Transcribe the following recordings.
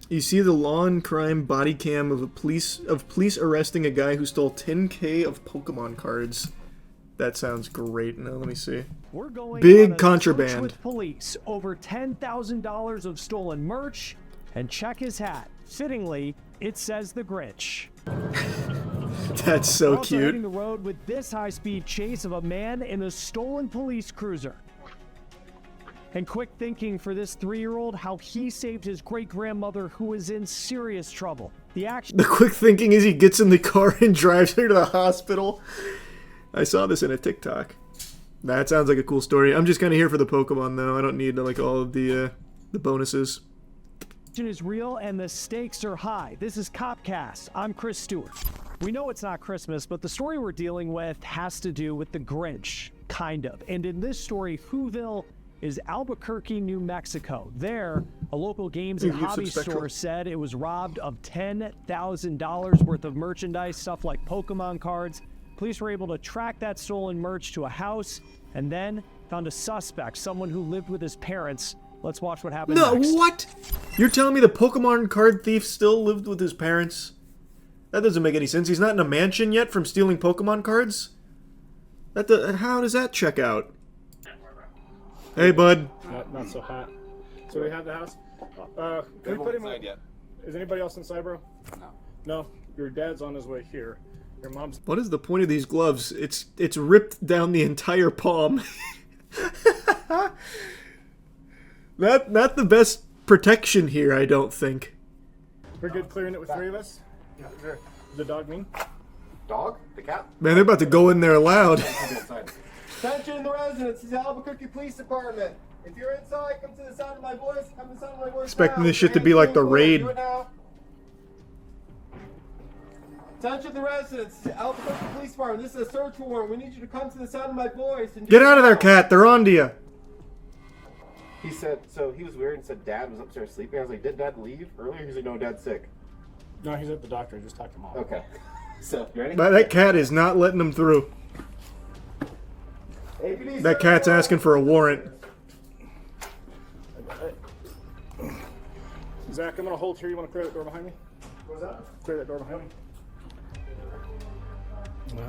You see the lawn crime body cam of police arresting a guy who stole 10K of Pokemon cards. That sounds great. Now let me see. We're going big on a contraband. search with police, over $10,000 of stolen merch, and check his hat. Fittingly, it says the Grinch. That's so We're also cute. hitting the road with this high-speed chase of a man in a stolen police cruiser. And quick thinking for this 3-year-old, how he saved his great-grandmother who was in serious trouble. The quick thinking is he gets in the car and drives her to the hospital. I saw this in a TikTok. That sounds like a cool story. I'm just kind of here for the Pokemon, though. I don't need like all of the bonuses. Is real and the stakes are high. This is Copcast. I'm Chris Stewart. We know it's not Christmas, but the story we're dealing with has to do with the Grinch, kind of. And in this story, Whoville is Albuquerque, New Mexico. There, a local games and hobby store said it was robbed of $10,000 worth of merchandise, stuff like Pokemon cards. Police were able to track that stolen merch to a house and then found a suspect, someone who lived with his parents. Let's watch what happened next. What? You're telling me the Pokemon card thief still lived with his parents? That doesn't make any sense. He's not in a mansion yet from stealing Pokemon cards? How does that check out? Hey, bud. Not so hot. So we have the house. Can we put him inside yet? Is anybody else inside, bro? No. No. Your dad's on his way here. Your mom's. What is the point of these gloves? It's ripped down the entire palm. Not the best protection here, I don't think. We're good clearing it with 3 of us? Yeah, sure. The dog mean? Dog? The cat? Man, they're about to go in there loud. Attention the residents, this is Albuquerque Police Department. If you're inside, come to the sound of my voice. Come to the sound of my voice. Expecting now. this shit to be like the raid. Do it now. Attention the residents, this is Albuquerque Police Department. This is a search warrant. We need you to come to the sound of my voice. And Get out of there, cat. They're on to you. He said, so he was weird and said Dad was upstairs sleeping. I was like, did Dad leave earlier? He's like, no, Dad's sick. No, he's at the doctor. Just talked to Mom. Okay. So, you ready? But that cat is not letting them through. That cat's asking for a warrant. Zach, I'm going to hold here. You want to clear that door behind me? What was that? Clear that door behind me.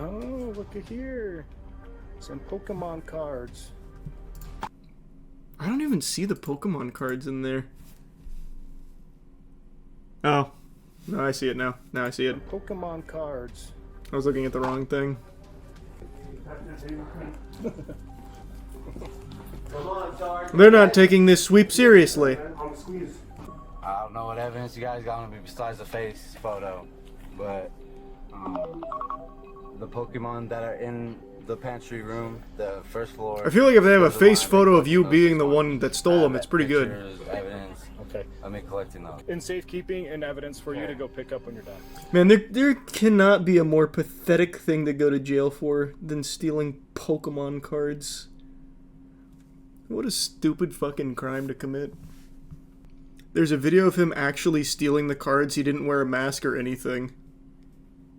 Oh, look at here. Some Pokemon cards. I don't even see the Pokemon cards in there. Oh. No, I see it now. Now I see it. Pokemon cards. I was looking at the wrong thing. They're not taking this sweep seriously. I don't know what evidence you guys got on me besides the face photo, but the Pokemon that are in the pantry room, the first floor. I feel like if they have a face photo of you being the one that stole them, it's pretty good. Evidence. Okay. Let me collecting those. In safekeeping and evidence for you to go pick up when you're done. Man, there cannot be a more pathetic thing to go to jail for than stealing Pokemon cards. What a stupid fucking crime to commit. There's a video of him actually stealing the cards. He didn't wear a mask or anything.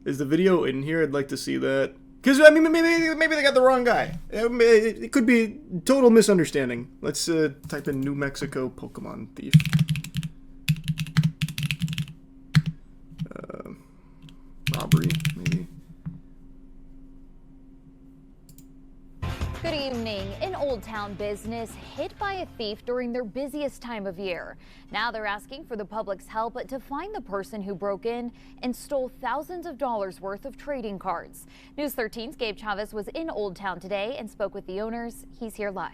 Is the video in here? I'd like to see that. Because, I mean, maybe they got the wrong guy. It could be total misunderstanding. Let's type in New Mexico Pokemon thief. Robbery, maybe. Good evening. An Old Town business hit by a thief during their busiest time of year. Now they're asking for the public's help to find the person who broke in and stole thousands of dollars worth of trading cards. News 13's Gabe Chavez was in Old Town today and spoke with the owners. He's here live.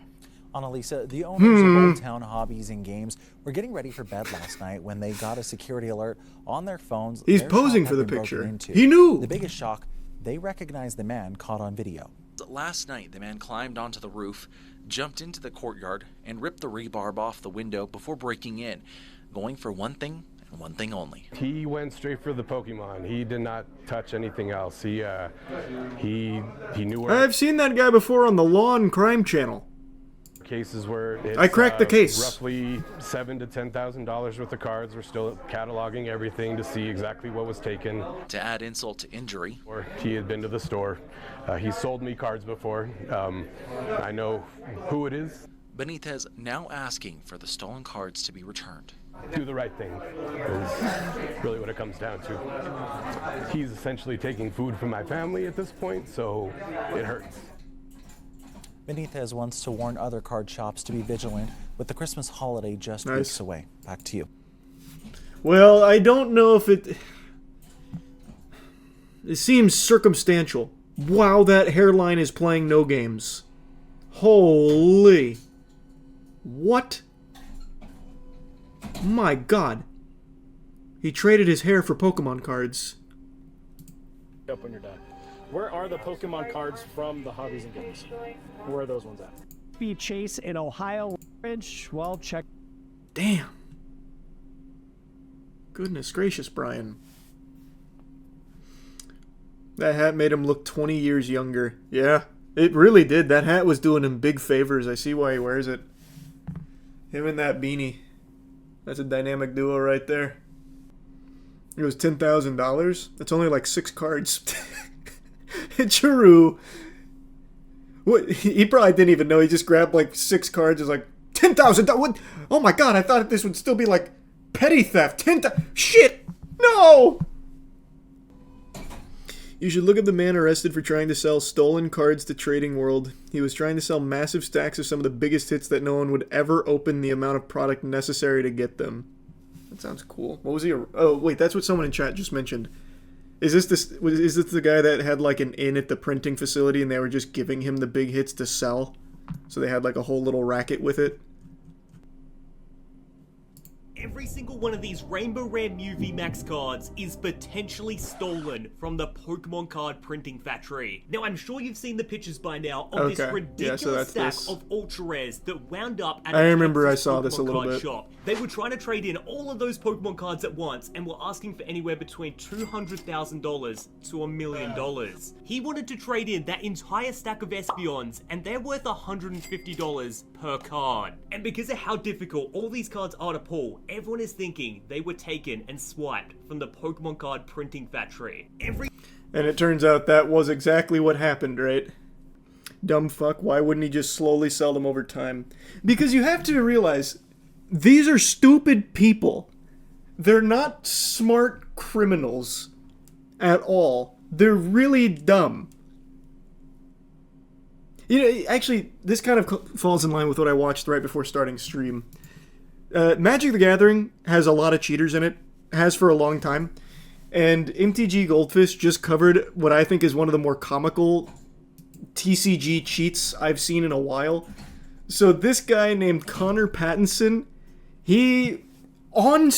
Annalisa, the owners of Old Town Hobbies and Games were getting ready for bed last night when they got a security alert on their phones. He's posing for the picture. He knew. The biggest shock, they recognized the man caught on video. Last night, the man climbed onto the roof, jumped into the courtyard, and ripped the rebar off the window before breaking in, going for one thing and one thing only. He went straight for the Pokemon. He did not touch anything else. He knew where. I've seen that guy before on the Lawn Crime Channel. Cases where it's, I cracked the case. Roughly $7,000 to $10,000 worth of cards. We're still cataloging everything to see exactly what was taken. To add insult to injury, Or he had been to the store. He sold me cards before. I know who it is. Benitez now asking for the stolen cards to be returned. Do the right thing is really what it comes down to. He's essentially taking food from my family at this point, so it hurts. Benitez wants to warn other card shops to be vigilant with the Christmas holiday just weeks away. Back to you. Well, I don't know if it seems circumstantial. Wow, that hairline is playing no games. Holy. What? My God. He traded his hair for Pokemon cards. Up when you're done. Where are the Pokemon cards from the Hobbies and Games? Where are those ones at? Speed chase in Ohio Ridge. Well, check. Damn. Goodness gracious, Brian. That hat made him look 20 years younger. Yeah, it really did. That hat was doing him big favors. I see why he wears it. Him and that beanie. That's a dynamic duo right there. It was $10,000. That's only like 6 cards. True. What? He probably didn't even know. He just grabbed like 6 cards. It was like $10,000. Oh my God! I thought this would still be like petty theft. Shit! No. You should look at the man arrested for trying to sell stolen cards to Trading World. He was trying to sell massive stacks of some of the biggest hits that no one would ever open the amount of product necessary to get them. That sounds cool. What was he? Oh, wait, that's what someone in chat just mentioned. Is this the guy that had like an inn at the printing facility and they were just giving him the big hits to sell? So they had like a whole little racket with it? Every single one of these Rainbow Rare Mew VMAX cards is potentially stolen from the Pokemon card printing factory. Now, I'm sure you've seen the pictures by now of this ridiculous stack of Ultra Rares that wound up at I remember I saw this a little bit. Shop. They were trying to trade in all of those Pokemon cards at once and were asking for anywhere between $200,000 to $1 million. He wanted to trade in that entire stack of Espeons, and they're worth $150 per card. And because of how difficult all these cards are to pull, everyone is thinking they were taken and swiped from the Pokemon card printing factory. And it turns out that was exactly what happened, right? Dumb fuck, why wouldn't he just slowly sell them over time? Because you have to realize, these are stupid people. They're not smart criminals at all. They're really dumb. You know, actually, this kind of falls in line with what I watched right before starting stream. Magic the Gathering has a lot of cheaters in it, has for a long time, and MTG Goldfish just covered what I think is one of the more comical TCG cheats I've seen in a while. So this guy named Connor Pattinson, he, on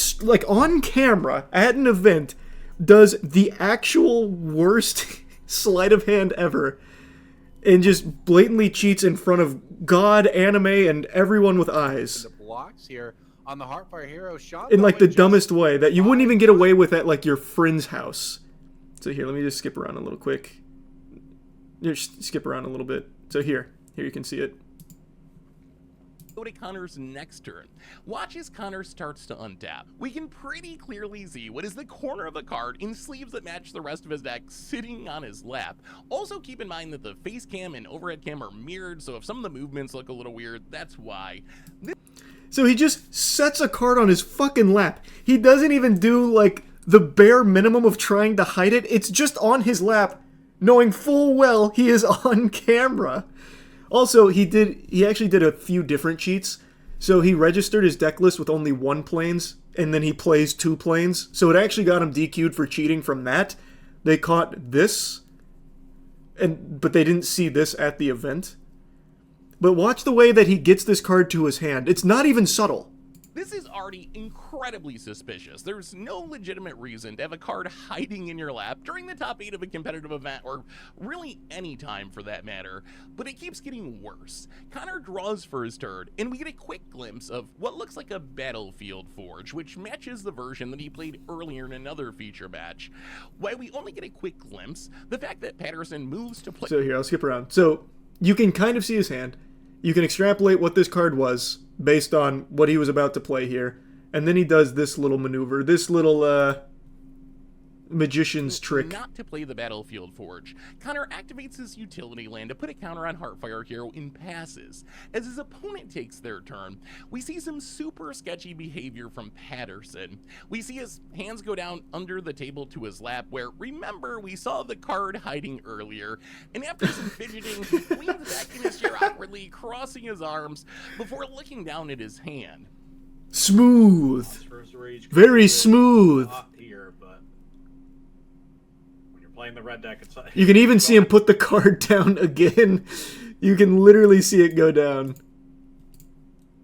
camera, at an event, does the actual worst sleight of hand ever, and just blatantly cheats in front of God, anime, and everyone with eyes. The blocks here. On the Heartfire Hero shot in like the dumbest way that you wouldn't even get away with at like your friend's house. So here, let me just skip around a little quick. Just skip around a little bit. So here you can see it. Go to Connor's next turn. Watch as Connor starts to untap. We can pretty clearly see what is the corner of a card in sleeves that match the rest of his deck sitting on his lap. Also keep in mind that the face cam and overhead cam are mirrored, so if some of the movements look a little weird, that's why. So he just sets a card on his fucking lap. He doesn't even do, like, the bare minimum of trying to hide it. It's just on his lap, knowing full well he is on camera. Also, he actually did a few different cheats. So he registered his deck list with only 1 planes, and then he plays 2 planes. So it actually got him DQ'd for cheating from that. They caught this, but they didn't see this at the event. But watch the way that he gets this card to his hand. It's not even subtle. This is already incredibly suspicious. There's no legitimate reason to have a card hiding in your lap during the top 8 of a competitive event, or really any time for that matter. But it keeps getting worse. Connor draws for his turn, and we get a quick glimpse of what looks like a Battlefield Forge, which matches the version that he played earlier in another feature batch. While we only get a quick glimpse, the fact that Patterson moves to play... So here, I'll skip around. So you can kind of see his hand. You can extrapolate what this card was based on what he was about to play here. And then he does this little maneuver, this little magician's trick. Not to play the Battlefield Forge, Connor activates his utility land to put a counter on Heartfire Hero and passes. As his opponent takes their turn, we see some super sketchy behavior from Patterson. We see his hands go down under the table to his lap, where, remember, we saw the card hiding earlier, and after some fidgeting, he leans back in his chair awkwardly, crossing his arms, before looking down at his hand. Smooth. Very smooth. Here, but when you're playing the red deck, it's you can even see him put the card down again. You can literally see it go down.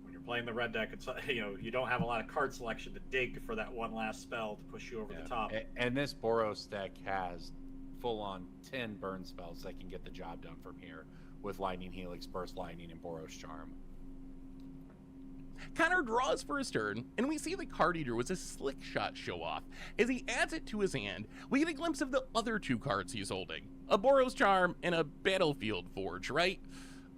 When you're playing the red deck, it's you don't have a lot of card selection to dig for that one last spell to push you over the top. And this Boros deck has full-on 10 burn spells that can get the job done from here with Lightning Helix, Burst Lightning, and Boros Charm. Connor draws for his turn, and we see the card he drew as a slick shot show off. As he adds it to his hand, we get a glimpse of the other two cards he's holding. A Boros Charm and a Battlefield Forge, right?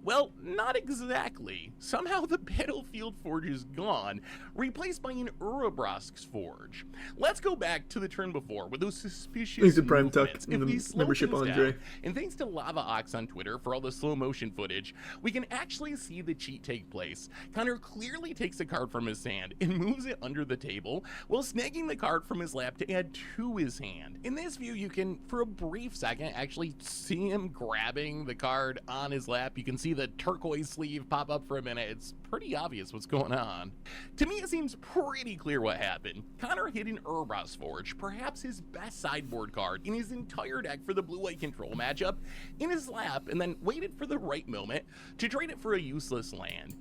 Well, not exactly. Somehow the Battlefield Forge is gone, replaced by an Urabrosk's Forge. Let's go back to the turn before with those suspicious movements. If we slow membership things Andre. down, and thanks to Lava Ox on Twitter for all the slow motion footage, we can actually see the cheat take place. Connor clearly takes a card from his hand and moves it under the table, while snagging the card from his lap to add to his hand. In this view, you can, for a brief second, actually see him grabbing the card on his lap. You can see the turquoise sleeve pop up for a minute. It's pretty obvious what's going on. To me, it seems pretty clear what happened. Connor hid an Urabrosk's Forge, perhaps his best sideboard card in his entire deck for the blue-white control matchup, in his lap, and then waited for the right moment to trade it for a useless land.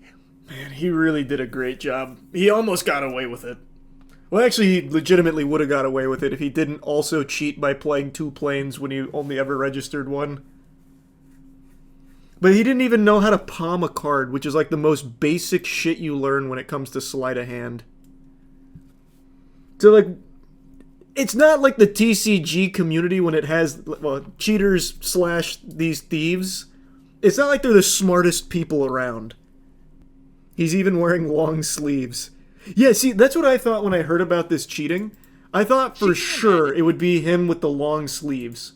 Man, he really did a great job. He almost got away with it. Well, actually, he legitimately would have got away with it if he didn't also cheat by playing 2 planes when he only ever registered 1. But he didn't even know how to palm a card, which is like the most basic shit you learn when it comes to sleight of hand. So, like, it's not like the TCG community when it has, well, cheaters / these thieves. It's not like they're the smartest people around. He's even wearing long sleeves. Yeah, see, that's what I thought when I heard about this cheating. I thought for sure it would be him with the long sleeves.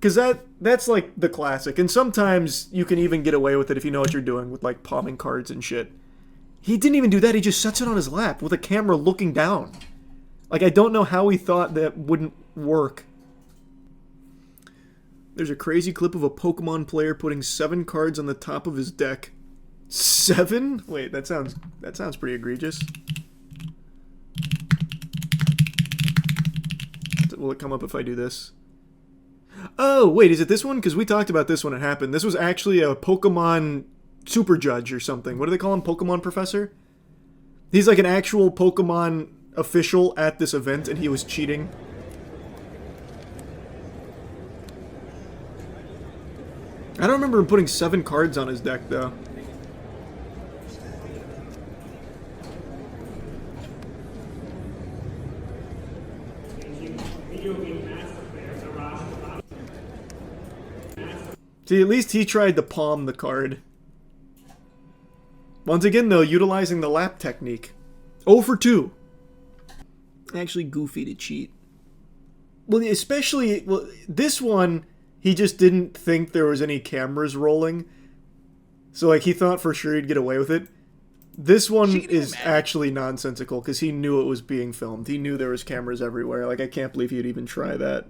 Because that's like the classic. And sometimes you can even get away with it if you know what you're doing with like palming cards and shit. He didn't even do that. He just sets it on his lap with a camera looking down. Like, I don't know how he thought that wouldn't work. There's a crazy clip of a Pokemon player putting 7 cards on the top of his deck. 7? Wait, that sounds pretty egregious. Will it come up if I do this? Oh, wait, is it this one? Because we talked about this when it happened. This was actually a Pokemon super judge or something. What do they call him? Pokemon professor? He's like an actual Pokemon official at this event, and he was cheating. I don't remember him putting 7 cards on his deck, though. See, at least he tried to palm the card. Once again, though, utilizing the lap technique. 0 for 2. Actually goofy to cheat. Well, especially, well, this one, he just didn't think there was any cameras rolling. So, like, he thought for sure he'd get away with it. This one is actually nonsensical, because he knew it was being filmed. He knew there was cameras everywhere. Like, I can't believe he'd even try that.